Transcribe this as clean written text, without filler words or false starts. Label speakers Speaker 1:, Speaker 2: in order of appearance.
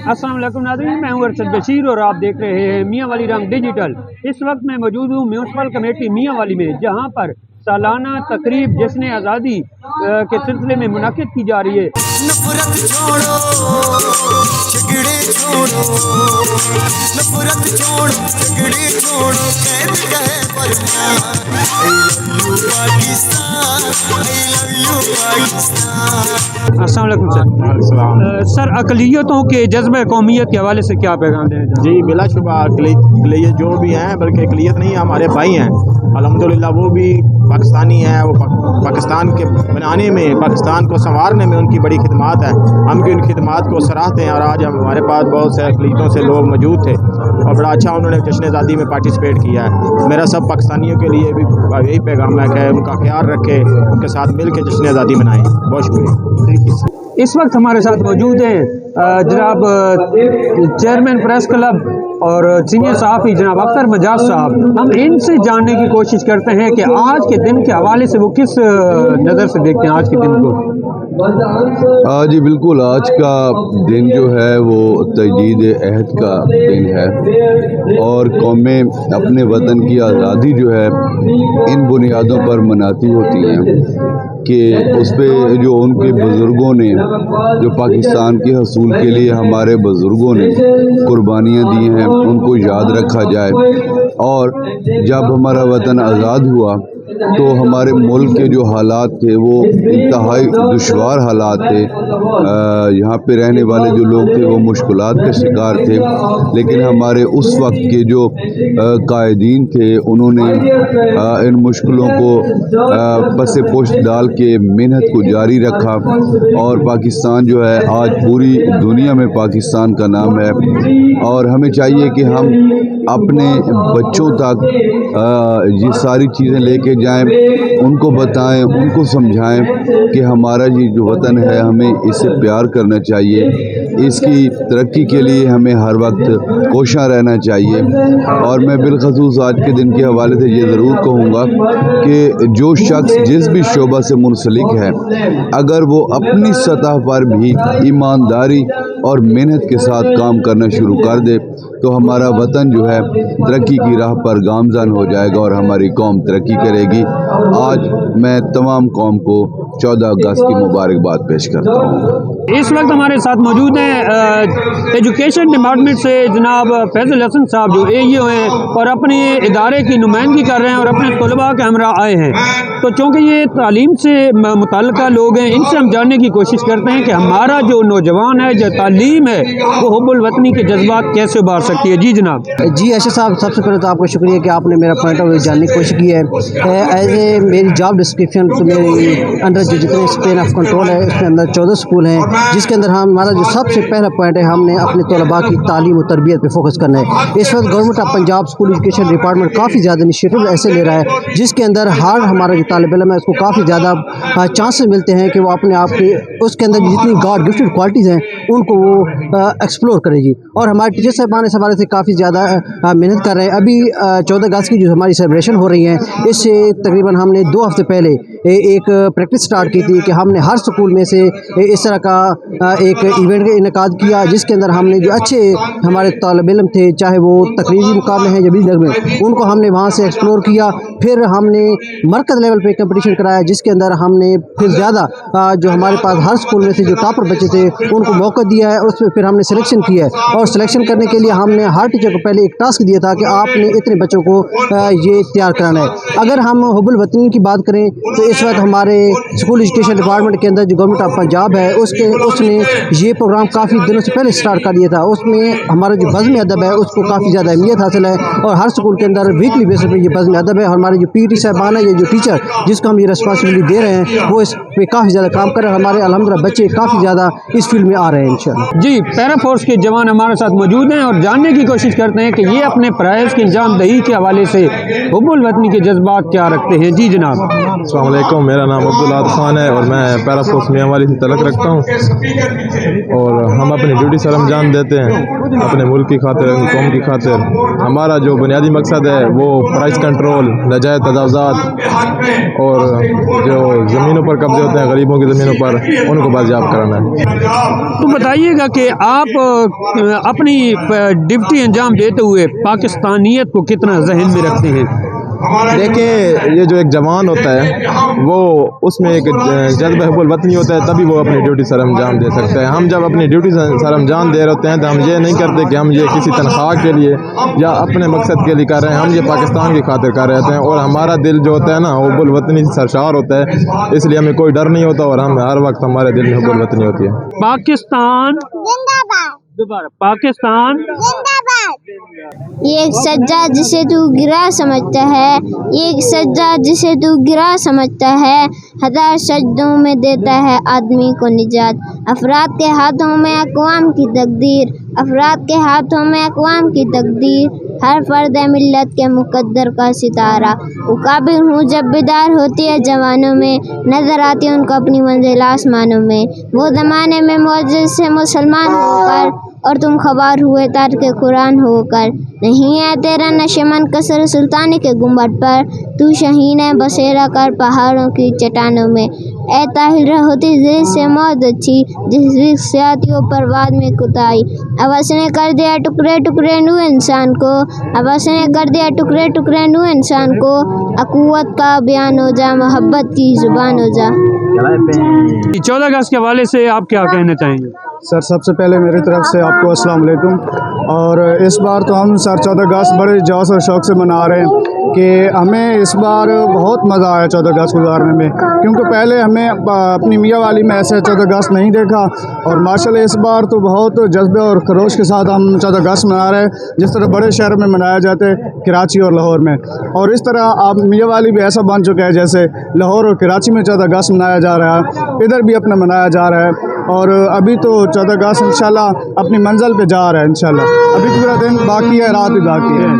Speaker 1: अस्सलाम वालेकुम नाज़रीन, मैं हूं अरशद बशीर और आप देख रहे हैं मियां वाली रंग डिजिटल। इस वक्त मैं मौजूद हूं म्यूनसिपल कमेटी मियां वाली में, जहां पर सालाना तकरीब जश्न आज़ादी के सिलसिले में मुनाकिद की जा रही है।
Speaker 2: नफरत छोड़ो, झगड़े छोड़ो, नफरत छोड़ो, झगड़े छोड़ो, कैद कहे Pakistan, I love you Pakistan.
Speaker 1: अस्सलाम वालेकुम सर, अक़लियतों के जज्बे कौमियत के हवाले से क्या पैगाम देना चाहते हैं?
Speaker 3: जी बिलाशुबा अक़लियत जो भी हैं, बल्कि अक़लियत नहीं हमारे भाई हैं अल्हम्दुलिल्लाह, वो भी पाकिस्तानी हैं। वो पाकिस्तान के बनाने में, पाकिस्तान को संवारने में उनकी बड़ी खिदमत है। हम भी उन खिदमत को सराहते हैं और आज हमारे पास बहुत से अक़लियतों से लोग मौजूद थे और बड़ा अच्छा उन्होंने जश्न आज़ादी में पार्टिसिपेट किया है। मेरा सब पाकिस्तानियों के लिए भी यही पैगाम है कि उनका ख्याल रखें, उनके साथ मिल के जश्न आज़ादी मनाएँ। बहुत शुक्रिया।
Speaker 1: इस वक्त हमारे साथ मौजूद हैं जनाब चेयरमैन प्रेस क्लब और सीनियर सहाफ़ी जनाब अख्तर मजाज साहब। हम इनसे जानने की कोशिश करते हैं कि आज के दिन के हवाले से वो किस नज़र से देखते हैं आज के दिन को।
Speaker 4: जी बिल्कुल, आज का दिन जो है वो तजदीद अहद का दिन है और कौमें अपने वतन की आज़ादी जो है इन बुनियादों पर मनाती होती हैं कि उस पर जो उनके बुज़ुर्गों ने, जो पाकिस्तान के हसूल के लिए हमारे बुज़ुर्गों ने कुर्बानियाँ दी हैं, उनको याद रखा जाए। और जब हमारा वतन आज़ाद हुआ तो हमारे मुल्क के जो हालात थे वो इंतहाई दुश्वार हालात थे। यहाँ पे रहने वाले जो लोग थे वो मुश्किलात के शिकार थे, लेकिन हमारे उस वक्त के जो कायदीन थे उन्होंने इन मुश्किलों को पसे पुश्त डाल के मेहनत को जारी रखा और पाकिस्तान जो है आज पूरी दुनिया में पाकिस्तान का नाम है। और हमें चाहिए कि हम अपने बच्चों तक ये सारी चीज़ें लेके जाएं, उनको बताएं, उनको समझाएं कि हमारा ये जो वतन है हमें इससे प्यार करना चाहिए, इसकी तरक्की के लिए हमें हर वक्त कोशिश रहना चाहिए। और मैं बिलखसूस आज के दिन के हवाले से ये ज़रूर कहूँगा कि जो शख्स जिस भी शोबा से मुंसलिक है, अगर वो अपनी सतह पर भी ईमानदारी और मेहनत के साथ काम करना शुरू कर दे तो हमारा वतन जो है तरक्की की राह पर गामज़न हो जाएगा और हमारी कौम तरक्की करेगी। आज मैं तमाम कौम को 14 अगस्त की मुबारकबाद पेश करता हूँ।
Speaker 1: इस वक्त हमारे साथ मौजूद हैं एजुकेशन डिपार्टमेंट से जनाब फैज़ल हसन साहब, जो AEO हैं और अपने इदारे की नुमाइंदगी कर रहे हैं और अपने तलबा के हमरा आए हैं। तो चूँकि ये तालीम से मुतल्लिक़ा लोग हैं, इनसे हम जानने की कोशिश करते हैं कि हमारा जो नौजवान है, जो तालीम है, वो हुब्बुल वतनी के जज्बात कैसे उभार सकती है। जी जनाब।
Speaker 5: जी अर्शद साहब, सबसे पहले तो आपका शुक्रिया कि आपने मेरा पॉइंट ऑफ व्यू जानने की कोशिश की है। एज ए मेरी जॉब डिस्क्रिप्शन तो मेरी अंडर जो जितने स्पेन ऑफ कंट्रोल है उसके अंदर 14 स्कूल हैं, जिसके अंदर हमारा जो सबसे पहला पॉइंट है, हमने अपने तलबा की तालीम और तरबियत पे फोकस करना है। इस वक्त government of Punjab school education department काफ़ी ज़्यादा इनिशिएटिव ऐसे ले रहा है जिसके अंदर हर हमारा जो तालिब इल्म है उसको काफ़ी ज़्यादा चांसेस मिलते हैं कि वो अपने आप के उसके अंदर जितनी गॉड गिफ्टेड क्वालिटीज़ हैं उनको वो एक्सप्लोर करेगी। और हमारे टीचर साहबान इस हवाले से काफ़ी ज़्यादा मेहनत कर रहे हैं। अभी 14 अगस्त की जो हमारी सेलिब्रेशन हो रही है, इससे तकरीबन हमने 2 हफ्ते पहले एक प्रैक्टिस स्टार्ट की थी कि हमने हर स्कूल में से इस तरह का एक इवेंट इनेकाद किया जिसके अंदर हमने जो अच्छे हमारे तालिब इल्म थे, चाहे वो तकरीरी मुकाबले हैं या भी नगमे, उनको हमने वहाँ से एक्सप्लोर किया। फिर हमने मरकज़ लेवल पे कंपटीशन कराया जिसके अंदर हमने फिर ज़्यादा जो हमारे पास हर स्कूल में से जो टॉपर बच्चे थे उनको मौका दिया है। उसमें फिर हमने सिलेक्शन किया है और सिलेक्शन करने के लिए हमने हर टीचर को पहले एक टास्क दिया था कि आपने इतने बच्चों को ये तैयार कराना है। अगर हम हुब्बुल वतनी की बात करें तो इस वक्त हमारे स्कूल एजुकेशन डिपार्टमेंट के अंदर जो गवर्नमेंट ऑफ पंजाब है उसने ये प्रोग्राम काफ़ी दिनों से पहले स्टार्ट कर दिया था। उसमें हमारा जो बज़्म अदब है उसको काफ़ी ज़्यादा अहमियत हासिल है और हर स्कूल के अंदर वीकली बेसिस पर ये बज़्म अदब है। हमारे जो PT साहबान है, ये जो टीचर जिसको हम ये रिस्पॉन्सिबिलिटी दे रहे हैं, वो इस पर काफ़ी ज़्यादा काम कर रहे हैं। हमारे अल्हम्दुलिल्लाह बच्चे काफ़ी ज़्यादा इस फील्ड में आ रहे हैं इंशाअल्लाह।
Speaker 1: जी, पैरा फोर्स के जवान हमारे साथ मौजूद हैं और जानने की कोशिश करते हैं कि ये अपने फ़राइज़ की अंजाम दही के हवाले से हुब्बुल वतनी के जज्बात क्या रखते हैं। जी जनाब।
Speaker 3: अस्सलाम वालेकुम, मेरा नाम अब्दुल्लाह खान है और मैं पैरा फोर्स मियां वाली से तलक रखता हूँ और हम अपनी ड्यूटी सर अंजाम देते हैं अपने मुल्क की खातिर, अपनी कौम की खातिर। हमारा जो बुनियादी मकसद है वो प्राइस कंट्रोल,
Speaker 6: नाजायज़ तजावुज़ात और जो ज़मीनों पर कब्जे होते हैं गरीबों की ज़मीनों पर, उनको बाजियाब कराना है।
Speaker 1: तो बताइएगा कि आप अपनी ड्यूटी अंजाम देते हुए पाकिस्तानियत को कितना जहन में रखते हैं?
Speaker 6: देखिए, ये जो एक जवान होता है वो उसमें एक जज्बा हुब्बुल वतनी होता है, तभी वो अपनी ड्यूटी सर अंजाम दे सकता है। हम जब अपनी ड्यूटी सर अंजाम दे रहे होते हैं तो हम ये नहीं करते कि हम ये किसी तनख्वाह के लिए या अपने मकसद के लिए कर रहे हैं, हम ये पाकिस्तान की खातिर कर रहे होते हैं। और हमारा दिल जो होता है ना हुब्बुल वतनी सरशार होता है, इसलिए हमें कोई डर नहीं होता और हम हर वक्त हमारे दिल में हुब्बुल वतनी होती है।
Speaker 1: पाकिस्तान दोबारा, पाकिस्तान
Speaker 7: ये एक सज्जा जिसे तू गिरा समझता है, ये एक सज्जा जिसे तू गिरा समझता है, हजार सजदों में देता है आदमी को निजात। अफराद के हाथों में अक़वाम की तकदीर, अफराद के हाथों में अक़वाम की तकदीर, हर फर्द मिल्लत के मुक़द्दर का सितारा। उकाबिल हूँ जब बेदार होती है जवानों में, नज़र आती है उनको अपनी मंजिल आसमानों में। वो ज़माने में मुअज़्ज़िज़ से मुसलमान होकर और तुम खबर हुए तार के कुरान होकर। नहीं है तेरा नशेमन कसर सुल्तानी के गुंबद पर, तू शहीन है बसेरा कर पहाड़ों की चट्टानों में। ए ताहिर होती जिस से मौत अच्छी, जिस रिस्क से आती हो परवाद में कुताई। अब उसने कर दिया टुकड़े टुकड़े नू इंसान को, अब उसने कर दिया टुकड़े टुकड़े नू इंसान को। अक़ुव्वत का बयान हो जा, मोहब्बत की ज़ुबान हो जा।
Speaker 1: 14 अगस्त के हवाले से आप क्या कहना चाहेंगे?
Speaker 8: सर सबसे पहले मेरी तरफ से आपको अस्सलाम वालेकुम। और इस बार तो हम सर 14 अगस्त बड़े जोश और शौक़ से मना रहे हैं कि हमें इस बार बहुत मज़ा आया 14 अगस्त गुजारने में, क्योंकि पहले हमें अपनी मियाँ वाली में ऐसे 14 अगस्त नहीं देखा। और माशाल्लाह इस बार तो बहुत जज्बे और खरोश के साथ हम 14 अगस्त मना रहे हैं, जिस तरह बड़े शहर में मनाया जाता है कराची और लाहौर में। और इस तरह आप मियाँ वाली भी ऐसा बन चुका है जैसे लाहौर और कराची में 14 अगस्त मनाया जा रहा है, इधर भी अपना मनाया जा रहा है। और अभी तो 14 अगस्त इंशाल्लाह अपनी मंजिल पे जा रहा है इंशाल्लाह। अभी पूरा दिन बाकी है, रात भी बाकी है।